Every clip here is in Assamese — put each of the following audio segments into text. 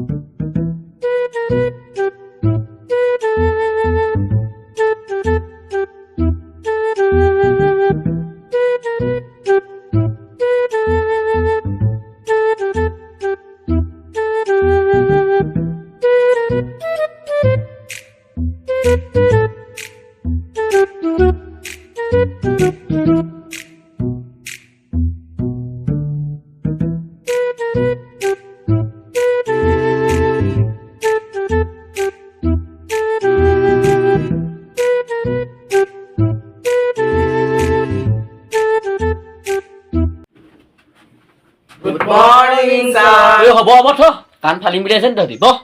Good morning, sir. হ'ব থ কাণ ফালিম বুলি আছে নি তহঁতি বহ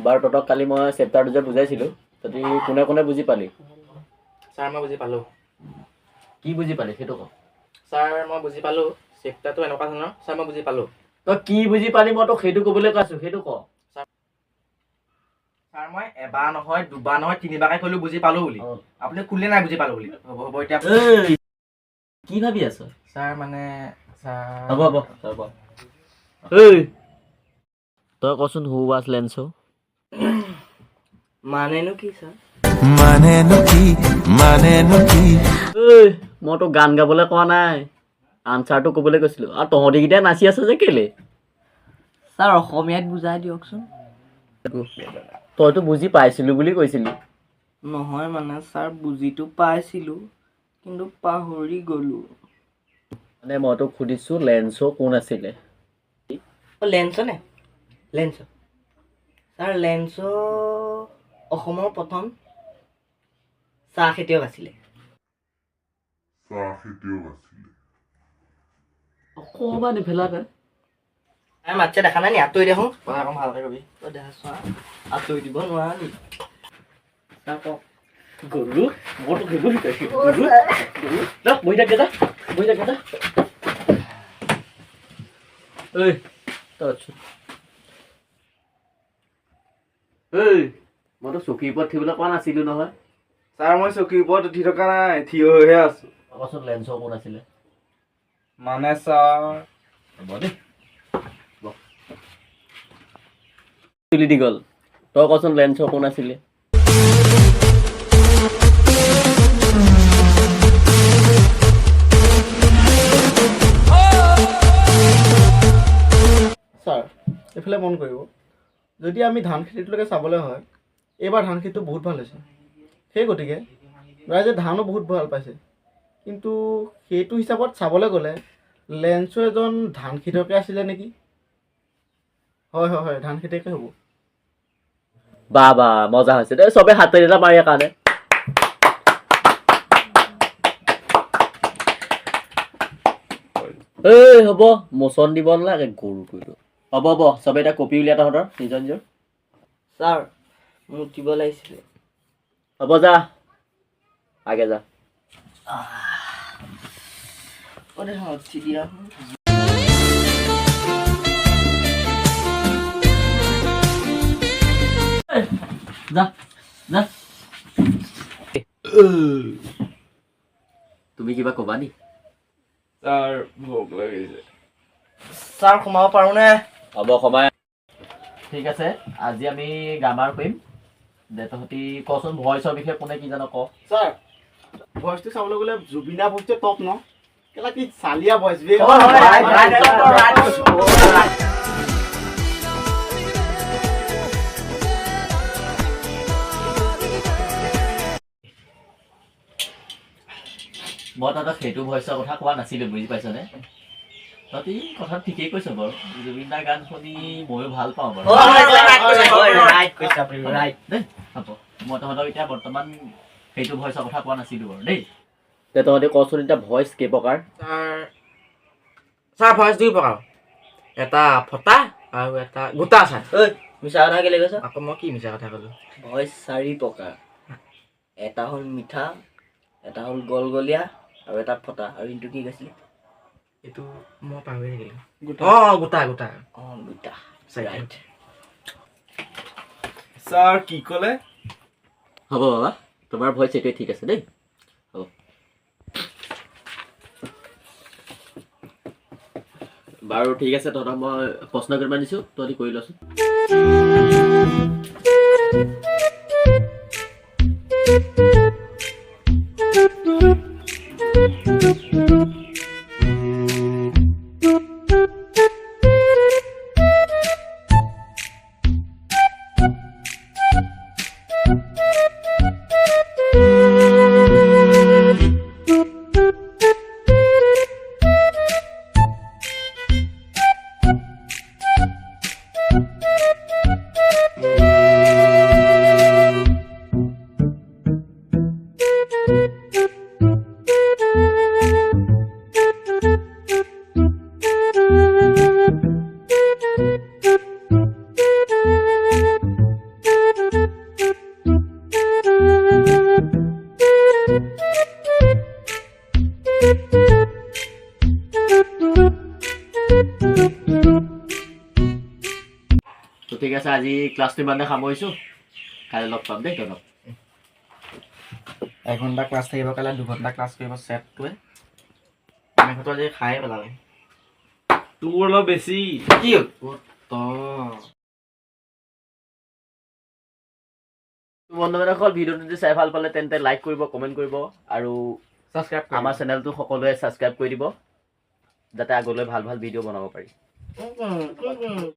বাৰু তহঁতক কালি মই চেপ্টাৰটো যে বুজাইছিলোঁ তহঁতি কোনে কোনে বুজি পালি Sir, মই বুজি পালো। কি বুজি পালি সেইটো ক Sir, মই বুজি পালো। চেপ্টাৰটো এনেকুৱা ধৰণৰ। Sir, মই বুজি পালো। তই কি বুজি পালি মই তোক সেইটো ক'বলৈ কৈছোঁ সেইটো ক Sir, মই এবাৰ নহয় দুবাৰ নহয় তিনিবাৰকে ক'লো বুজি পালো বুলি। আপুনি কোলে নাই বুজি পালো বুলি। হ'ব এতিয়া কি ভাবি আছ Sir, মানে Sir হ'ব এই তই কচোন হু ৱাজ লেন্সো মানেনো কি Sir? এই মই তোক গান গাবলৈ কোৱা নাই আনচাৰটো ক'বলৈ কৈছিলোঁ আৰু তহঁতিকেইটাই নাচি আছে যে কেলে ছাৰ অসমীয়াত বুজাই দিয়কচোন তইতো বুজি পাইছিলোঁ বুলি কৈছিলি নহয় মানে ছাৰ বুজিটো পাইছিলোঁ কিন্তু পাহৰি গ'লোঁ মানে মই তোক সুধিছোঁ লেন্সো কোন আছিলে লেন্সো নে লেন্সো ছাৰ লেন্সো অসমৰ প্ৰথম চাহ খেতিয়ক আছিলে অকণমান ইফালে মাতছে দেখা নাই নি আঁতৰি দেখোন কথা অকণ ভালকৈ কবি তই দেখা চোৱা আঁতৰি দিব নোৱাৰা নি ছাৰ কওক গৰু মই তোক সেইবোৰ শিকাইছোঁ গৰু যা বহি থাক যা এই তই এই মই তোক চকীৰ ওপৰত উঠিবলৈ কোৱা নাছিলোঁ নহয় Sir, মই চকীৰ ওপৰত উঠি থকা নাই থিয় হৈহে আছো কচোন লেন্সো কোন আছিলে মানে Sir হ'ব দেই তুলি দীঘল তই কচোন লেন্সো কোন আছিলে ছাৰ এইফালে মন কৰিব যদি আমি ধান খেতিটোলৈকে চাবলৈ হয় এইবাৰ ধান খেতিটো বহুত ভাল হৈছে সেই গতিকে ৰাইজে ধানো বহুত ভাল পাইছে কিন্তু সেইটো হিচাপত চাবলৈ গ'লে লেন্সো এজন ধান খেতিয়কে আছিলে নেকি হয় ধান খেতিয়কে হ'ব বা মজা হৈছে দেই চবে হাত এটা মাৰি কাৰণে এই হ'ব মোচন দিব নালাগে গৰু কৰিলোঁ হ'ব চবে এতিয়া কপি উলিয়া তহঁতৰ নিজৰ ছাৰ মোৰ উঠিব লাগিছিলে হ'ব যা আগে যা উঠি দিয়া যা তুমি কিবা ক'বা নি Sir, ভোক লাগিছে ছাৰ সোমাব পাৰোঁনে হ'ব সময় ঠিক আছে আজি আমি গামাৰ কৰিম দে তহঁতি কচোন ভইচৰ বিষয়ে কোনে কি জানো ক ছাৰ ভইচটো চাবলৈ গ'লে জুবিনা ভইচটো টপ ন কেলা কি চালিয়া ভইচ মই তহঁতক সেইটো ভইচৰ কথা কোৱা নাছিলোঁ বুজি পাইছনে তহঁতি কথা ঠিকেই কৈছ বাৰু জুবিন দাৰ গান শুনি ময়ো ভাল পাওঁ বাৰু দেই হ'ব মই তহঁতক এতিয়া বৰ্তমান সেইটো ভইচৰ কথা কোৱা নাছিলোঁ বাৰু দেই দে তহঁতি কচোন এতিয়া ভইচ কেইপ্ৰকাৰ Sir, ভইচ দুই প্ৰকাৰ এটা ফটা আৰু এটা গোটা ছাৰ ঐ মিছা কথা কেলৈ কৈছ আকৌ মই কি মিছা কথা ক'লো ভইচ 4 প্ৰকাৰ এটা হ'ল মিঠা এটা হ'ল গলগলীয়া আৰু এটা ফটা আৰু ইনটো কি কৈছিলে এইটো মই পাহৰি থাকিলোঁ গোটা গোটা গোটা অঁ দুটা ৰাইট ছাৰ কি ক'লে হ'ব বাবা তোমাৰ ভইচ এইটোৱে ঠিক আছে দেই হ'ব বাৰু ঠিক আছে তহঁতক মই প্ৰশ্ন কেইটামান দিছোঁ তহঁতি কৰি লচোন তো ঠিক আছে আজি ক্লাছটো ইমানে সামৰিছোঁ কাইলৈ লগ পাম দেই তহঁতক 1 ঘণ্টা ক্লাছ থাকিব কাইলৈ 2 ঘণ্টা ক্লাছ কৰিব ছেটটোৱে মেঘটো আজি খায়ে পেলালে তোৰ অলপ বেছি কি হ'ল বন্ধুসকল ভিডিঅ'টো যদি চাই ভাল পালে তেন্তে লাইক কৰিব কমেণ্ট কৰিব আৰু ছাবস্ক্ৰাইব আমাৰ চেনেলটো সকলোৱে ছাবস্ক্ৰাইব কৰি দিব যাতে আগলৈ ভাল ভাল ভিডিঅ' বনাব পাৰি